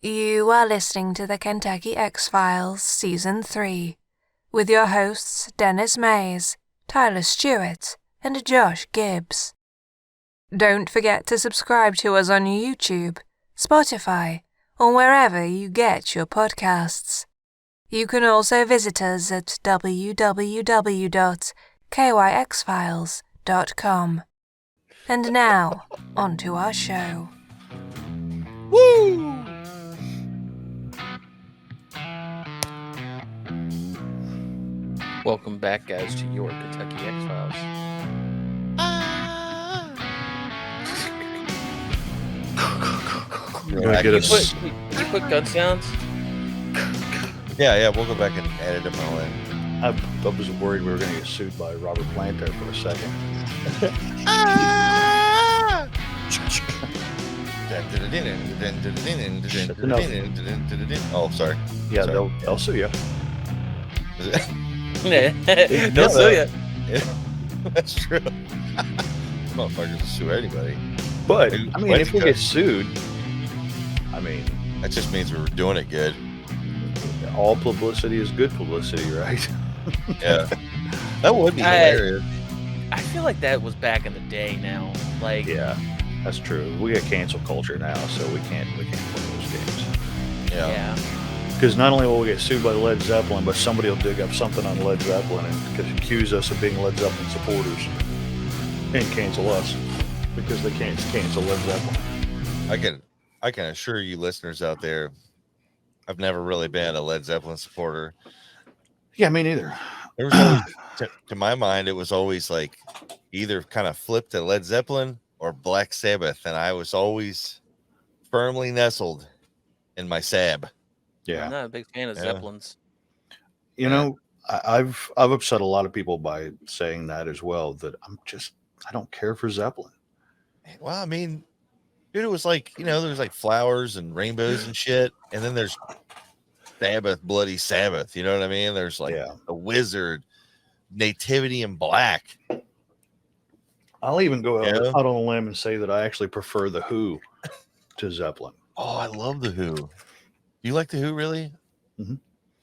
You are listening to the Kentucky X-Files Season 3 with your hosts Dennis Mays, Tyler Stewart, and Josh Gibbs. Don't forget to subscribe to us on YouTube, Spotify, or wherever you get your podcasts. You can also visit us at www.kyxfiles.com. And now, on to our show. Woo! Welcome back, guys, to your Kentucky X-Files. You put gun sounds? Yeah, we'll go back and edit them all in. I was worried we were going to get sued by Robert Plant there for a second. Oh, sorry. Yeah, Sorry. they'll sue you. They'll sue you. That's true. Motherfuckers will sue anybody. But, I mean, if we get sued, I mean... That just means we're doing it good. All publicity is good publicity, right? Yeah. That would be hilarious. I feel like that was back in the day now. Like, yeah, that's true. We got cancel culture now, so we can't play those games. Yeah. Because not only will we get sued by Led Zeppelin, but somebody will dig up something on Led Zeppelin and accuse us of being Led Zeppelin supporters and cancel us because they can't cancel Led Zeppelin. I can assure you listeners out there, I've never really been a Led Zeppelin supporter. Yeah, me neither. There was always, to my mind, it was always like either kind of flipped to Led Zeppelin or Black Sabbath, and I was always firmly nestled in my Sab. Yeah, I'm not a big fan of Zeppelins. You know, I've upset a lot of people by saying that as well. That I don't care for Zeppelin. Well, I mean, dude, it was like, there's like flowers and rainbows and shit, and then there's Sabbath, Bloody Sabbath. You know what I mean? There's like a Wizard, Nativity in Black. I'll even go out on a limb and say that I actually prefer the Who to Zeppelin. Oh, I love the Who. Do you like the Who, really? Mm-hmm.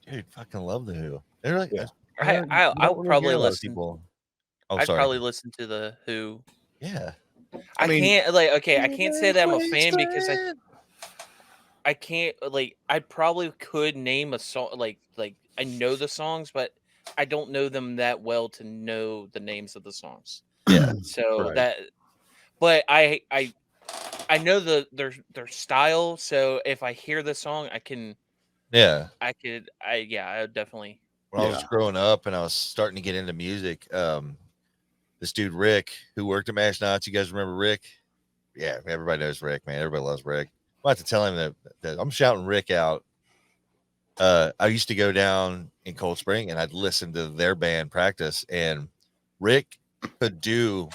Dude, fucking love the Who. They're like, I would probably listen. People. I'd probably listen to the Who. Yeah. I can't say that I'm a fan because I can't I probably could name a song like I know the songs, but I don't know them that well to know the names of the songs. Yeah. So but I know their style, so if I hear the song, I would definitely. When I was growing up and I was starting to get into music, this dude Rick, who worked at Mash Knots, you guys remember Rick? Yeah, everybody knows Rick, man. Everybody loves Rick. I have to tell him that I'm shouting Rick out. I used to go down in Cold Spring and I'd listen to their band practice, and Rick could do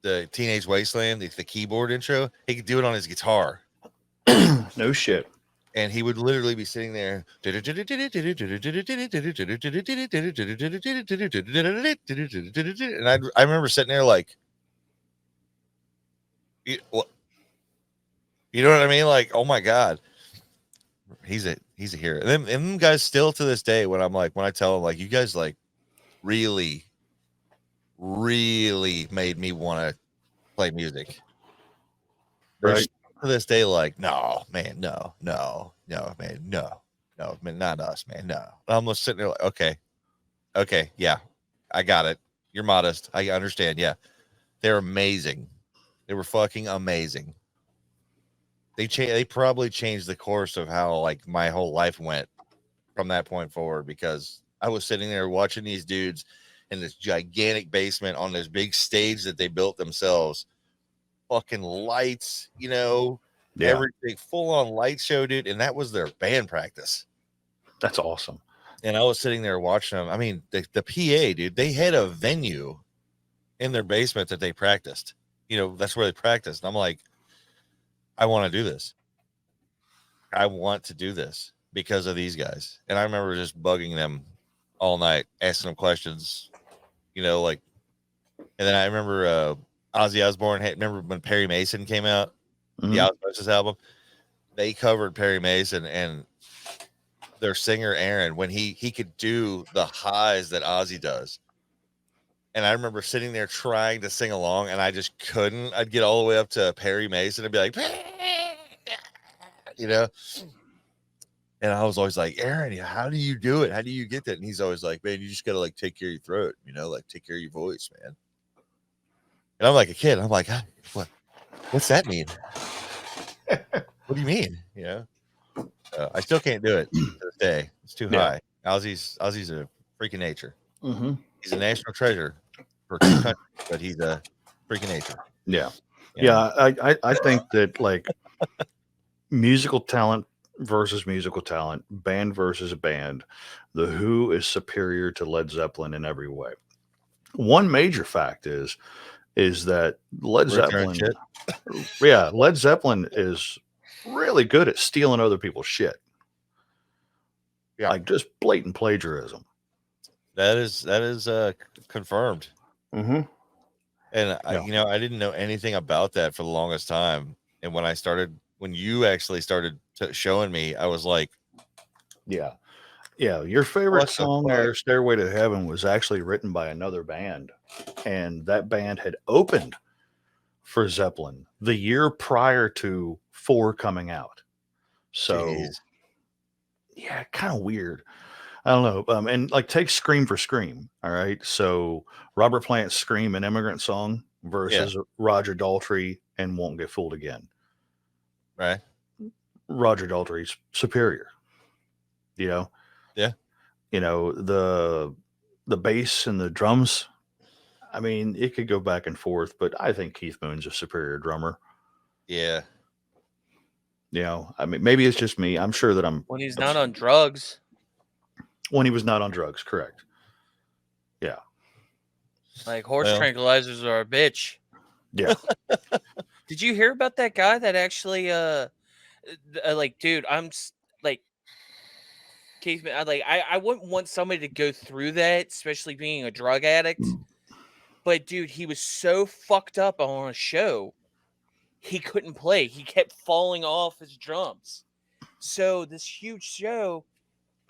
the Teenage Wasteland, the keyboard intro. He could do it on his guitar. No shit. And he would literally be sitting there. And I remember sitting there like, you know what I mean? Like, oh my God, he's a hero. And them guys still to this day, when I tell them, like, you guys like really, really made me want to play music. Right. To this day, like, no, man, no, man, not us, man, no. I'm just sitting there like, okay, yeah, I got it. You're modest. I understand. Yeah, they're amazing. They were fucking amazing. They probably changed the course of how like my whole life went from that point forward, because I was sitting there watching these dudes in this gigantic basement on this big stage that they built themselves. Fucking lights, everything, full on light show, dude. And that was their band practice. That's awesome. And I was sitting there watching them. I mean, the PA, dude, they had a venue in their basement that they practiced. That's where they practiced. And I'm like, I want to do this. I want to do this because of these guys. And I remember just bugging them all night, asking them questions, and then I remember Ozzy Osbourne remember when Perry Mason came out, the Osmosis album? they covered Perry Mason, and their singer Aaron, when he could do the highs that Ozzy does. And I remember sitting there trying to sing along, and I just couldn't. I'd get all the way up to Perry Mason and be like, you know. And I was always like, Aaron, how do you do it? How do you get that? And he's always like, man, you just got to like take care of your throat, you know, like take care of your voice, man. And I'm like a kid. I'm like, what's that mean? What do you mean? You know, I still can't do it to this day. It's too high. Ozzy's a freaking nature. Mm-hmm. He's a national treasure for 2 countries, but he's a freaking nature. Yeah. You know? I think that like musical talent versus musical talent, band versus band, The Who is superior to Led Zeppelin in every way. One major fact is that Led Zeppelin, Led Zeppelin is really good at stealing other people's shit. Yeah, like just blatant plagiarism. That is confirmed. Mm-hmm. And I didn't know anything about that for the longest time. And when you actually started showing me, I was like, yeah. Your favorite song there, Stairway to Heaven, was actually written by another band, and that band had opened for Zeppelin the year prior to 4 coming out. So yeah, kind of weird. I don't know. And like take Scream for Scream. All right. So Robert Plant's Scream, an Immigrant Song, versus Roger Daltrey and Won't Get Fooled Again. Right. Roger Daltrey's superior. You know? Yeah. You know, the bass and the drums. I mean, it could go back and forth, but I think Keith Moon's a superior drummer. Yeah. You know, I mean, maybe it's just me. I'm sure that I'm when he's not on drugs. When he was not on drugs, correct. Yeah. Like horse tranquilizers are a bitch. Yeah. Did you hear about that guy that actually like, dude, I'm like Keith, I wouldn't want somebody to go through that, especially being a drug addict. But dude, he was so fucked up on a show, he couldn't play. He kept falling off his drums. So this huge show,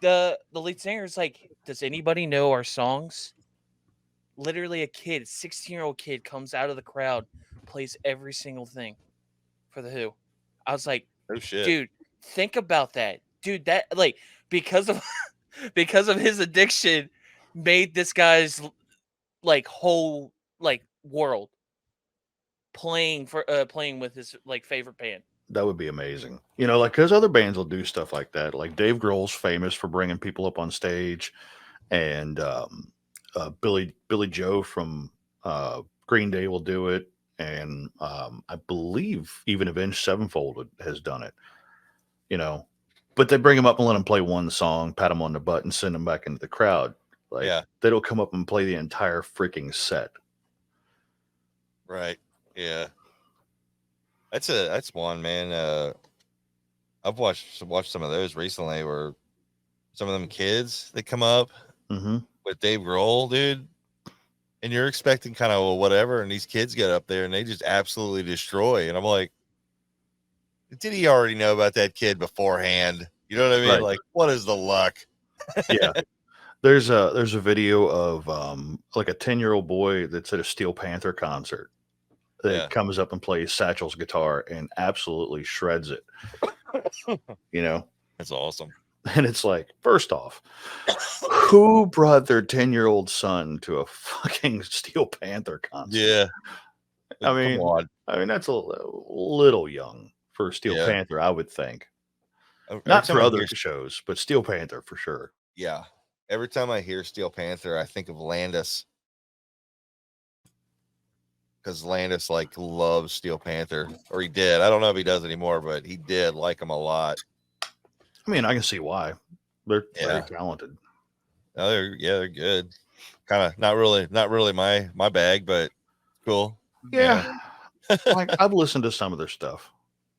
the lead singer is like, does anybody know our songs? Literally a kid, 16-year-old kid comes out of the crowd, plays every single thing for the Who. I was like, oh shit, dude, think about that. Dude, that like because of his addiction made this guy's like whole like world playing with his like favorite band. That would be amazing. You know, like because other bands will do stuff like that. Like Dave Grohl's famous for bringing people up on stage, and Billy Joe from Green Day will do it, and I believe even Avenged Sevenfold has done it. You know, but they bring him up and let him play one song, pat him on the butt, and send him back into the crowd. Like they don't come up and play the entire freaking set. Right. Yeah. That's one, man. I've watched some of those recently where some of them kids that come up with Dave Grohl, dude, and you're expecting kind of whatever, and these kids get up there and they just absolutely destroy. And I'm like, did he already know about that kid beforehand? You know what I mean? Right. Like, what is the luck? Yeah. There's a video of like a 10-year-old boy that's at a Steel Panther concert that comes up and plays Satchel's guitar and absolutely shreds it. You know? That's awesome. And it's like, first off, who brought their 10-year-old son to a fucking Steel Panther concert? Yeah. I mean that's a little young for Steel Panther, I would think. Not for other shows, but Steel Panther for sure. Yeah. Every time I hear Steel Panther, I think of Landis. Because Landis like loves Steel Panther, or he did. I don't know if he does anymore, but he did like him a lot. I mean, I can see why. They're very talented. Oh, they're good. Kind of not really my bag, but cool. Yeah. Like I've listened to some of their stuff,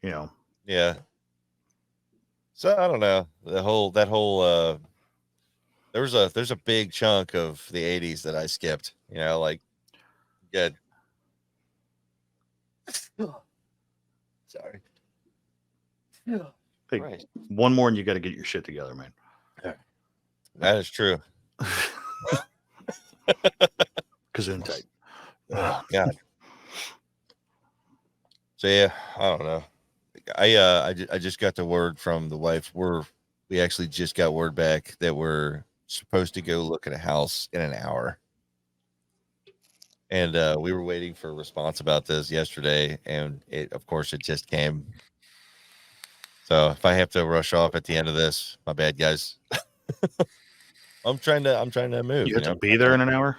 you know. Yeah. So I don't know. That whole there's a big chunk of the 80s that I skipped, you know, like good. Sorry. Hey, Right. one more and you got to get your shit together, man. That is true. Gesundheit. Oh, God. So yeah, I don't know. I just got the word from the wife. We actually just got word back that we're supposed to go look at a house in an hour. And we were waiting for a response about this yesterday, and of course it just came. So if I have to rush off at the end of this, my bad, guys. I'm trying to move. You have to be there in an hour?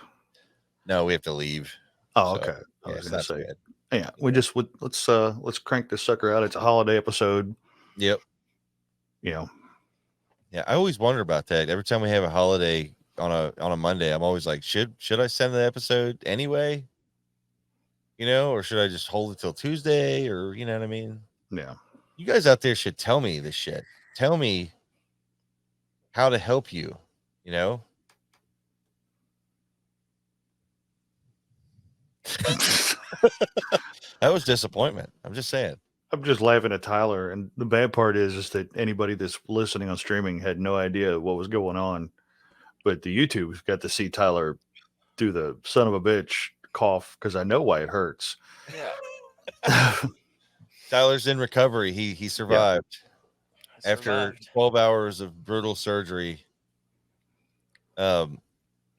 No, we have to leave. Oh, So, okay. I was gonna say, bad. yeah, let's crank this sucker out. It's a holiday episode. Yep. You know. Yeah, I always wonder about that. Every time we have a holiday on a Monday, I'm always like, should I send the episode anyway? Or should I just hold it till Tuesday? Or you know what I mean? Yeah. You guys out there should tell me this shit. Tell me how to help you. That was disappointment. I'm just saying. I'm just laughing at Tyler, and the bad part is that anybody that's listening on streaming had no idea what was going on. But the YouTube's got to see Tyler do the son of a bitch cough because I know why it hurts. Yeah. Tyler's in recovery. He survived after 12 hours of brutal surgery.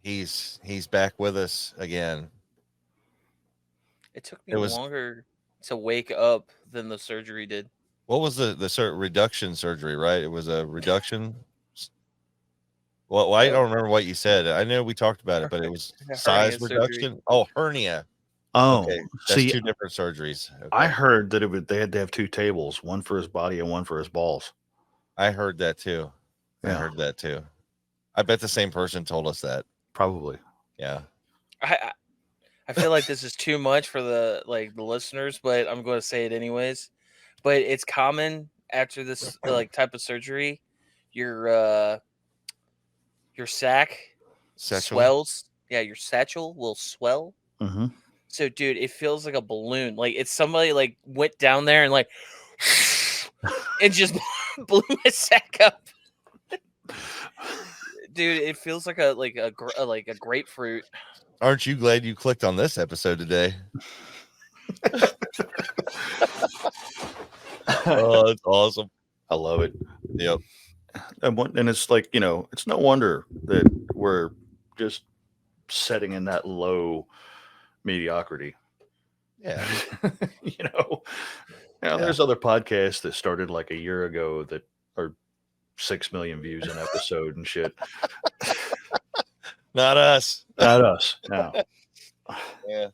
He's back with us again. It took me longer to wake up than the surgery did. What was the reduction surgery, right? It was a reduction. Well, I don't remember what you said. I know we talked about it, but it was size reduction. Surgery. Oh, hernia. Oh, okay. That's two different surgeries. Okay. I heard that they had to have two tables, one for his body and one for his balls. I heard that too. Yeah. I heard that too. I bet the same person told us that. Probably. Yeah. I feel like this is too much for the listeners, but I'm going to say it anyways. But it's common after this type of surgery, your sack swells. Yeah, your satchel will swell. Mm-hmm. So, dude, it feels like a balloon. Like it's somebody went down there and and just blew my sack up. Dude, it feels like a grapefruit. Aren't you glad you clicked on this episode today? Oh, it's awesome. I love it. Yep. And it's like, it's no wonder that we're just setting in that low mediocrity. Yeah. There's other podcasts that started like a year ago that are 6 million views an episode and shit. Not us. Not us. No. Yeah.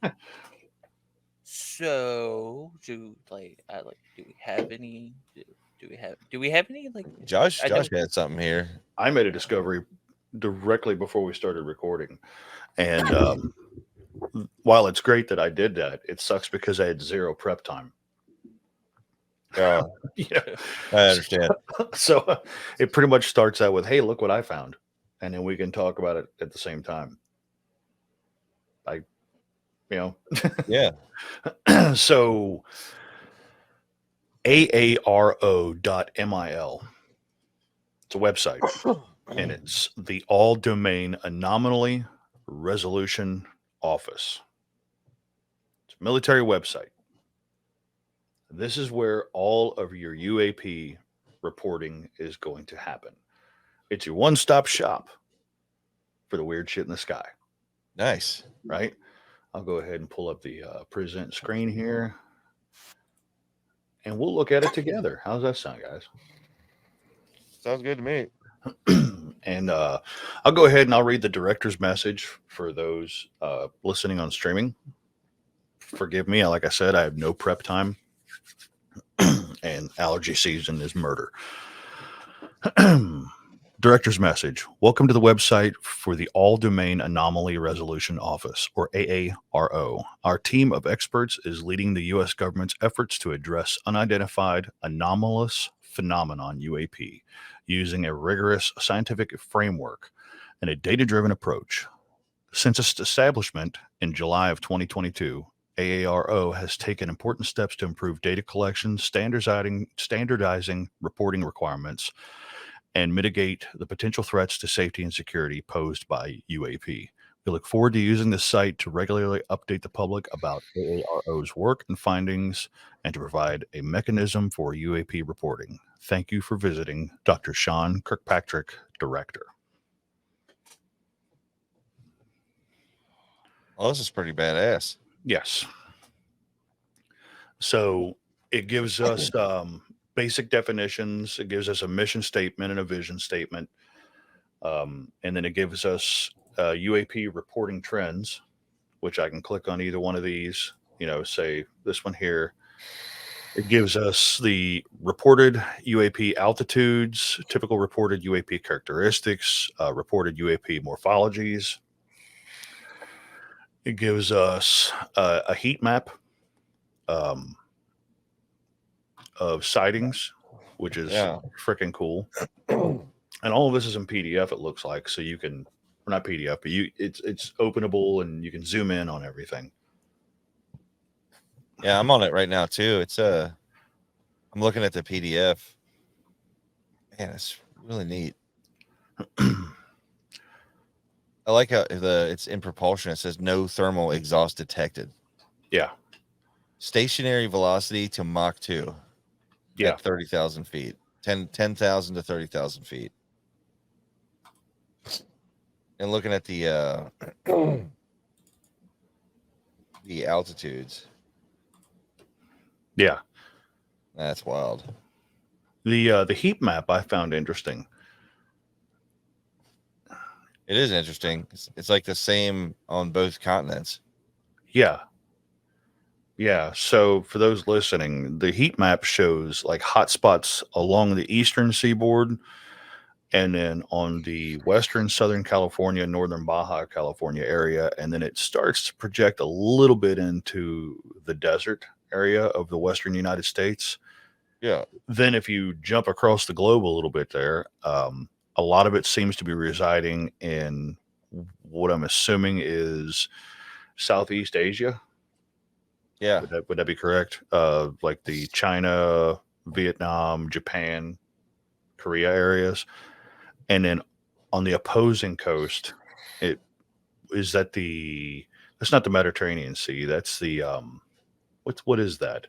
So, do we have any? Do we have any Josh had something here. I made a discovery directly before we started recording, and while it's great that I did that, it sucks because I had zero prep time. Yeah, I understand. So it pretty much starts out with, "Hey, look what I found," and then we can talk about it at the same time. Yeah. So aaro.mil. It's a website, and it's the All Domain Anomaly Resolution Office. It's a military website. This is where all of your UAP reporting is going to happen. It's your one-stop shop for the weird shit in the sky. Nice. Right? I'll go ahead and pull up the present screen here. And we'll look at it together. How's that sound, guys? Sounds good to me. And I'll go ahead and I'll read the director's message for those listening on streaming. Forgive me. Like I said, I have no prep time. And allergy season is murder. Director's message. Welcome to the website for the All Domain Anomaly Resolution Office, or AARO. Our team of experts is leading the U.S. government's efforts to address unidentified anomalous phenomenon, UAP, using a rigorous scientific framework and a data-driven approach. Since its establishment in July of 2022, AARO has taken important steps to improve data collection, standardizing reporting requirements, and mitigate the potential threats to safety and security posed by UAP. We look forward to using this site to regularly update the public about AARO's work and findings and to provide a mechanism for UAP reporting. Thank you for visiting. Dr. Sean Kirkpatrick, Director. Well, this is pretty badass. Yes. So it gives us basic definitions. It gives us a mission statement and a vision statement. And then it gives us UAP reporting trends, which I can click on either one of these, say this one here. It gives us the reported UAP altitudes, typical reported UAP characteristics, reported UAP morphologies. It gives us a heat map of sightings, which is freaking cool. And all of this is in PDF, it looks like, so you can, or not PDF, but it's openable and you can zoom in on everything. Yeah, I'm on it right now too. It's I'm looking at the PDF. Man, it's really neat. I like how it's in propulsion. It says no thermal exhaust detected. Yeah. Stationary velocity to Mach 2. Yeah. At 30,000 feet. 10,000 to 30,000 feet. And looking at the altitudes. Yeah. That's wild. The heat map I found interesting. It is interesting. It's like the same on both continents. Yeah. Yeah. So for those listening, the heat map shows like hot spots along the eastern seaboard, and then on the western Southern California, northern Baja California area, and then it starts to project a little bit into the desert area of the western United States. Yeah. Then if you jump across the globe a little bit there, a lot of it seems to be residing in what I'm assuming is Southeast Asia. Yeah. Would that be correct? Like the China, Vietnam, Japan, Korea areas. And then on the opposing coast, that's not the Mediterranean Sea. That's the what is that?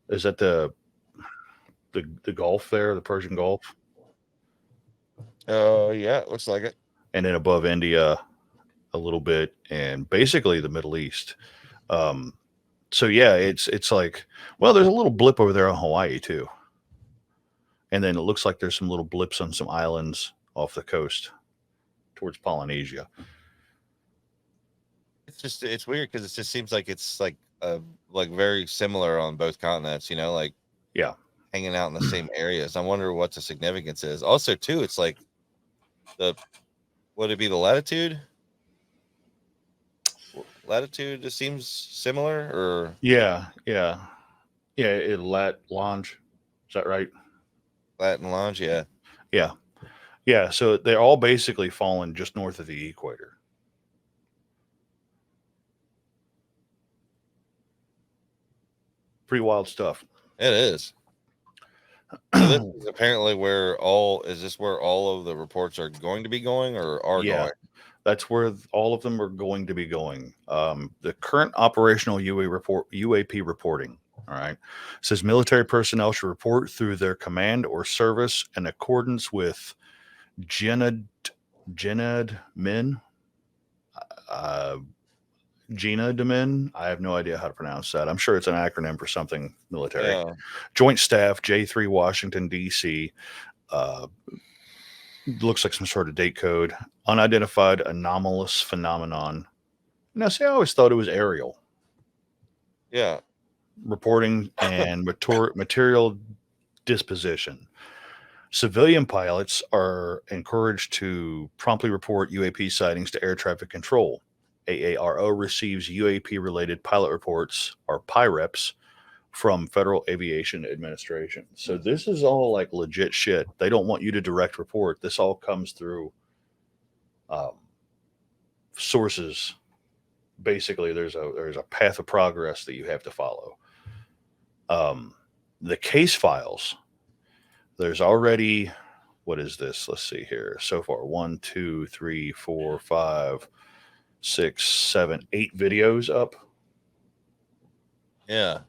Is that the Gulf there, the Persian Gulf? Yeah, it looks like it. And then above India a little bit, and basically the Middle East. So yeah, it's like, well, there's a little blip over there on Hawaii too. And then it looks like there's some little blips on some islands off the coast towards Polynesia. It's weird because it just seems like it's like very similar on both continents, like yeah, hanging out in the same areas. I wonder what the significance is. Also, too, it's like would it be the latitude? Latitude just seems similar, or yeah. Lat Longe, is that right? Latin Longe, yeah. So they're all basically falling just north of the equator. Pretty wild stuff. It is. So this is apparently where all of the reports are going to be going, or are going. That's where all of them are going to be going. The current operational UAP reporting, all right, says military personnel should report through their command or service in accordance with GENAD Min. Gina Demin. I have no idea how to pronounce that. I'm sure it's an acronym for something military. Yeah. Joint Staff, J3 Washington, D.C. Looks like some sort of date code. Unidentified anomalous phenomenon. Now, see, I always thought it was aerial. Yeah. Reporting and material disposition. Civilian pilots are encouraged to promptly report UAP sightings to air traffic control. AARO receives UAP-related pilot reports, or PIREPs, from Federal Aviation Administration. So this is all like legit shit. They don't want you to direct report. This all comes through sources basically there's a path of progress that you have to follow. The case files, there's already, what is this? Let's see here. So far, 1, 2, 3, 4, 5, 6, 7, 8 videos up. Yeah.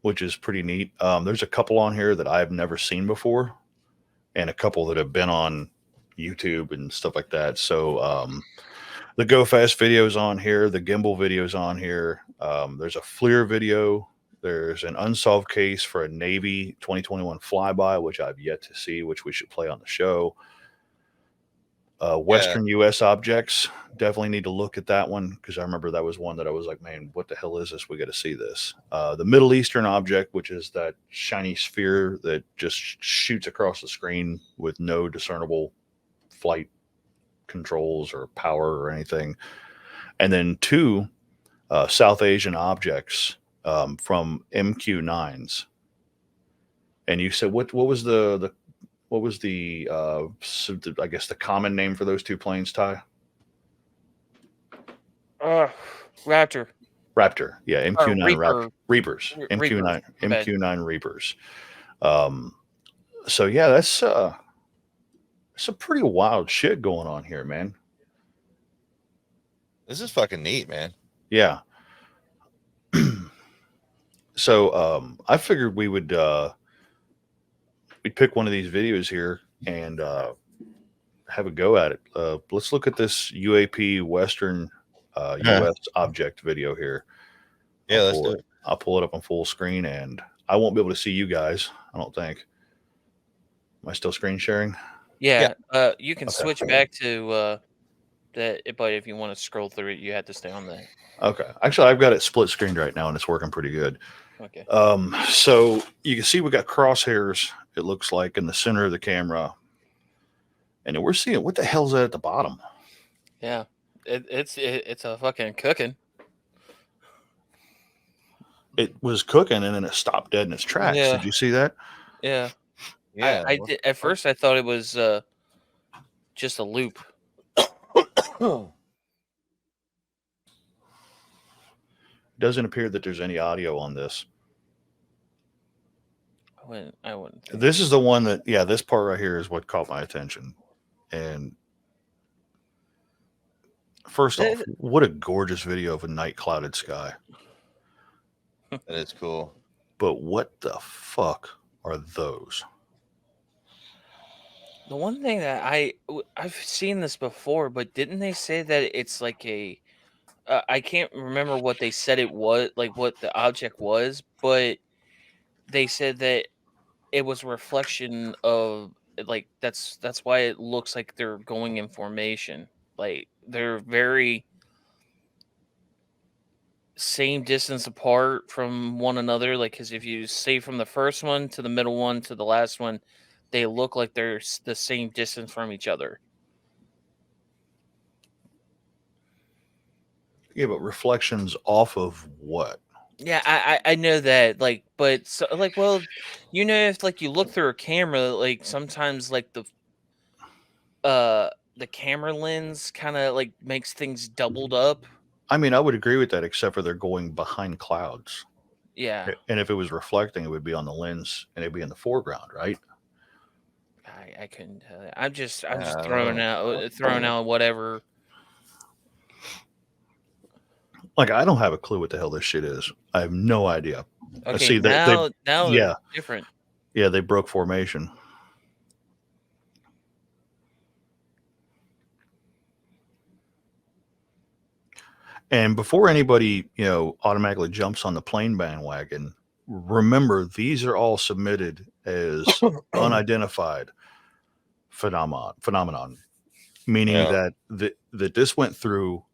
Which is pretty neat. There's a couple on here that I've never seen before, and a couple that have been on YouTube and stuff like that. So the Go Fast videos on here, the gimbal videos on here. There's a FLIR video. There's an unsolved case for a Navy 2021 flyby, which I've yet to see, which we should play on the show. Western U.S. objects, definitely need to look at that one, because I remember that was one that I was like, man, what the hell is this? We got to see this. The Middle Eastern object, which is that shiny sphere that just shoots across the screen with no discernible flight controls or power or anything. And then 2 South Asian objects from MQ-9s. And you said, what was the I guess the common name for those 2 planes, Ty? Raptor. Raptor. Yeah, MQ-9 Reaper. Reapers. Reapers. MQ-9 Reapers. So yeah, that's some pretty wild shit going on here, man. This is fucking neat, man. Yeah. So I figured we would we'd pick one of these videos here and have a go at it. Let's look at this UAP Western U.S. object video here. Yeah, let's do it. I'll pull it up on full screen, and I won't be able to see you guys, I don't think. Am I still screen sharing? Yeah. You can switch back to that, but if you want to scroll through it, you have to stay on that. Okay. Actually, I've got it split screened right now, and it's working pretty good. Okay. So you can see we got crosshairs, it looks like, in the center of the camera. And we're seeing, what the hell's that at the bottom? Yeah. It's a fucking cooking. It was cooking, and then it stopped dead in its tracks. Yeah. Did you see that? Yeah. Yeah. I did, at first I thought it was just a loop. Doesn't appear that there's any audio on this. I wouldn't. This is the one that, yeah, this part right here is what caught my attention. And first off, what a gorgeous video of a night clouded sky. That is cool. But what the fuck are those? The one thing that I've seen this before, but didn't they say that it's like a I can't remember what they said it was, like what the object was, but they said that it was a reflection of, like, that's why it looks like they're going in formation. Like, they're very same distance apart from one another. Like, because if you say from the first one to the middle one to the last one, they look like they're the same distance from each other. Yeah, but reflections off of what? Yeah, I know that, like, but so, like, well, you know, if like you look through a camera, like sometimes like the camera lens kind of like makes things doubled up. I mean, I would agree with that, except for they're going behind clouds. Yeah. And if it was reflecting, it would be on the lens and it'd be in the foreground, right? I couldn't tell you. I'm just throwing out whatever. Like, I don't have a clue what the hell this shit is. I have no idea. Okay, see, now yeah, it's different. Yeah, they broke formation. And before anybody, automatically jumps on the plane bandwagon, remember, these are all submitted as unidentified phenomenon, meaning that this went through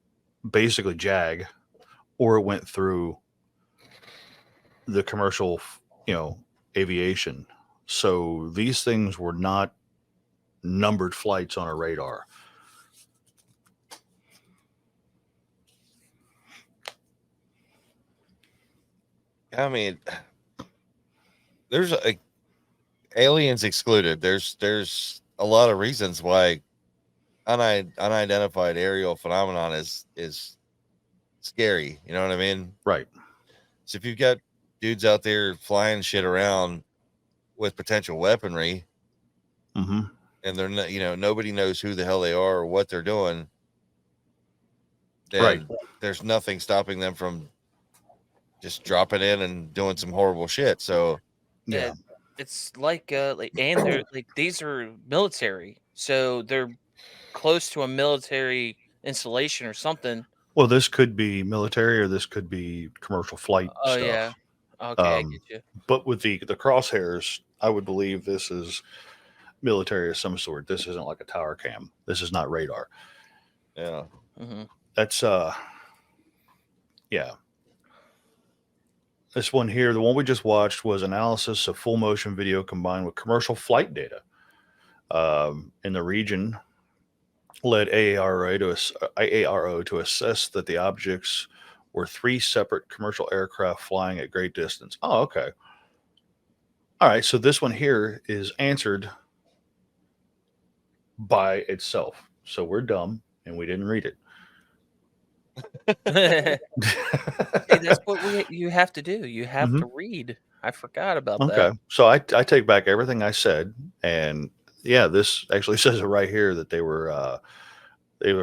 basically JAG, or it went through the commercial, aviation. So these things were not numbered flights on a radar. I mean, there's aliens excluded. There's a lot of reasons why unidentified aerial phenomenon is scary. You know what I mean? Right. So if you've got dudes out there flying shit around with potential weaponry, Mm-hmm. and they're not, nobody knows who the hell they are or what they're doing, then Right. there's nothing stopping them from just dropping in and doing some horrible shit. So Yeah. It's like and they're like these are military, so they're close to a military installation or something. Well, this could be military or this could be commercial flight Oh stuff. yeah. Okay, I get you. But with the crosshairs, I would believe this is military of some sort. This isn't like a tower cam. This is not radar. yeah, Mm-hmm. That's yeah. This one here, the one we just watched, was analysis of full motion video combined with commercial flight data in the region. Led AARO to assess that the objects were 3 separate commercial aircraft flying at great distance. Oh, okay. All right. So this one here is answered by itself. So we're dumb and we didn't read it. Hey, that's what you have to do. You have Mhm. to read. I forgot about Okay. that. So I take back everything I said. And yeah, this actually says it right here that they were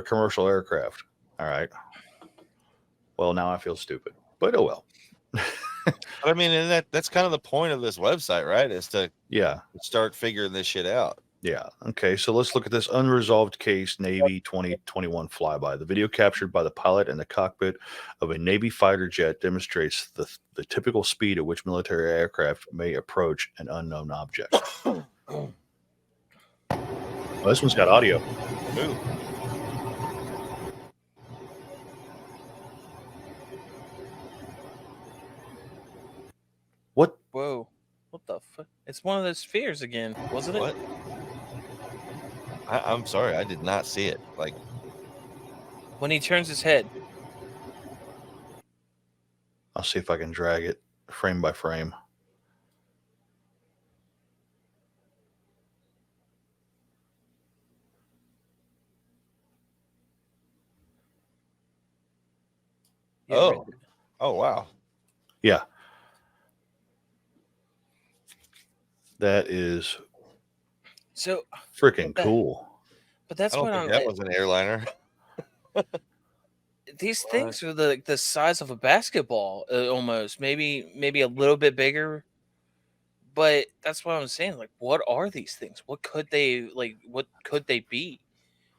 commercial aircraft. All right. Well, now I feel stupid, but oh well. but I mean, and that's kind of the point of this website, right? Is to Yeah. start figuring this shit out. Yeah. Okay. So let's look at this unresolved case Navy 2021 flyby. The video captured by the pilot in the cockpit of a Navy fighter jet demonstrates the typical speed at which military aircraft may approach an unknown object. Well, this one's got audio. Ooh. What? Whoa. What the fuck? It's one of those spheres again, wasn't it? What? I'm sorry, I did not see it. Like, When he turns his head. I'll see if I can drag it frame by frame. Yeah, oh, right there. oh wow. Yeah. That is So freaking that- cool. but that's I don't what think I'm that was an airliner. these things are the size of a basketball almost, maybe a little bit bigger. But that's what I'm saying. Like, what are these things? What could they be?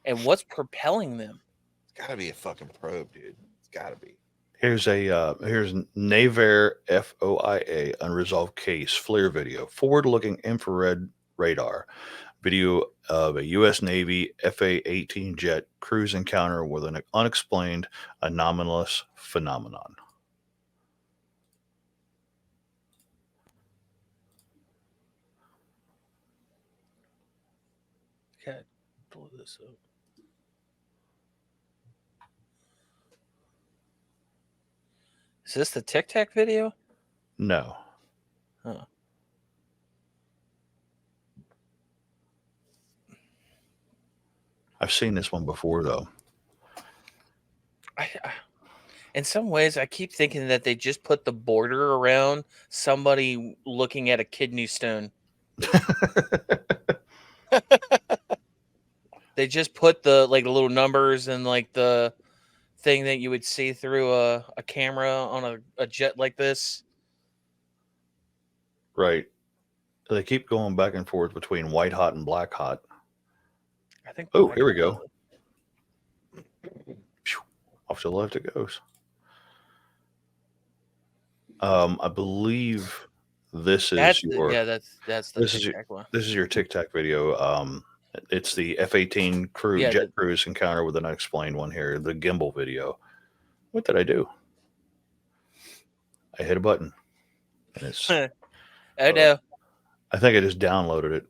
And what's propelling them? It's got to be a fucking probe, dude. It's got to be. Here's Navair FOIA unresolved case FLIR video, forward-looking infrared radar video of a U.S. Navy FA-18 jet cruise encounter with an unexplained anomalous phenomenon. Okay, pull this up. Is this the Tic Tac video? No. Huh. I've seen this one before, though. In some ways, I keep thinking that they just put the border around somebody looking at a kidney stone. They just put the little numbers and the thing that you would see through a camera on a jet like this. Right. They keep going back and forth between white hot and black hot. I think. Oh, here we go. Off to the left it goes. I believe this is That's your that's the this is Tic Tac one. this is your Tic Tac video. It's the F-18 jet cruise encounter with an unexplained one here. The gimbal video. What did I do? I hit a button, and it's. Oh no! I think I just downloaded it.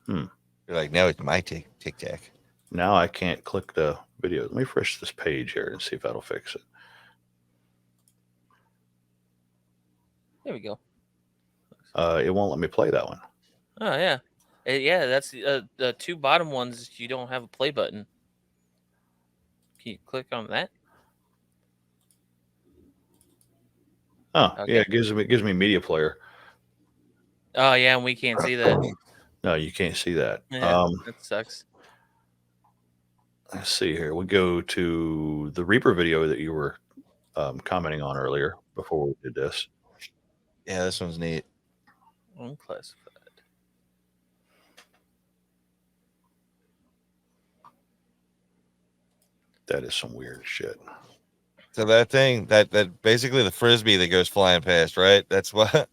You're like, now it's my Tic Tac. Now I can't click the video. Let me refresh this page here and see if that'll fix it. There we go. It won't let me play that one. Oh yeah, Yeah, that's the two bottom ones. You don't have a play button. Can you click on that? Oh, Okay. yeah, it gives me media player. Oh yeah, and we can't see that. No, you can't see that. Yeah, that sucks. Let's see here. We go to the Reaper video that you were commenting on earlier before we did this. Yeah, this one's neat. Unclassified. That is some weird shit. So that thing, that basically the frisbee that goes flying past, right? That's what.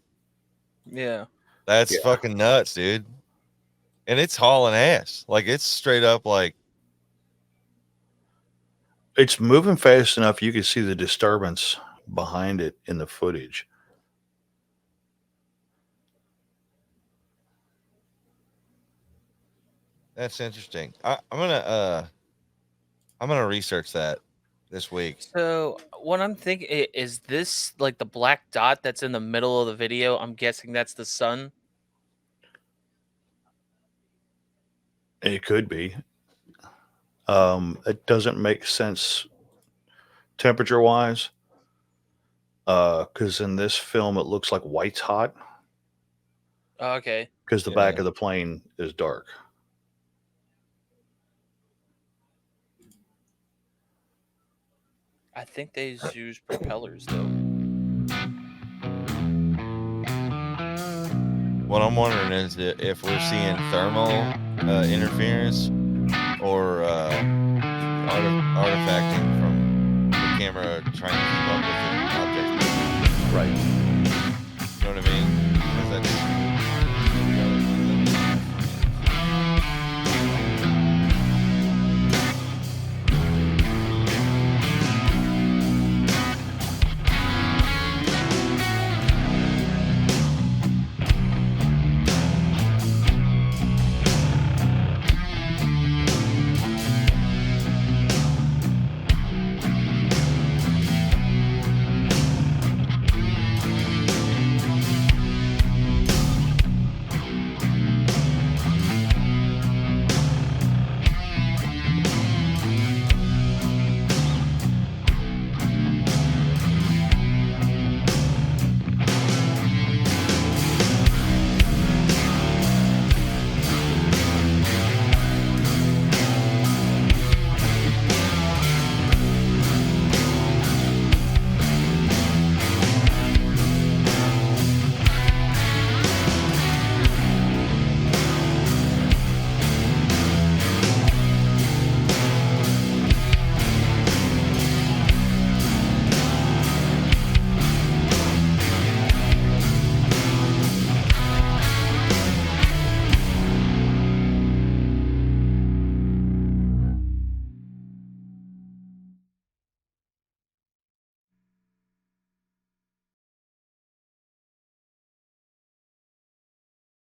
Yeah. That's fucking nuts, dude. And it's hauling ass. Like it's straight up like. It's moving fast enough you can see the disturbance behind it in the footage. That's interesting. I'm gonna research that this week. So what I'm thinking is this like the black dot that's in the middle of the video. I'm guessing that's the sun. It could be. It doesn't make sense temperature wise. Because in this film it looks like white's hot. Oh, okay. Because the back of the plane is dark. I think they use propellers though. What I'm wondering is if we're seeing thermal interference or artifacting from the camera trying to keep up with the object. Right. You know what I mean?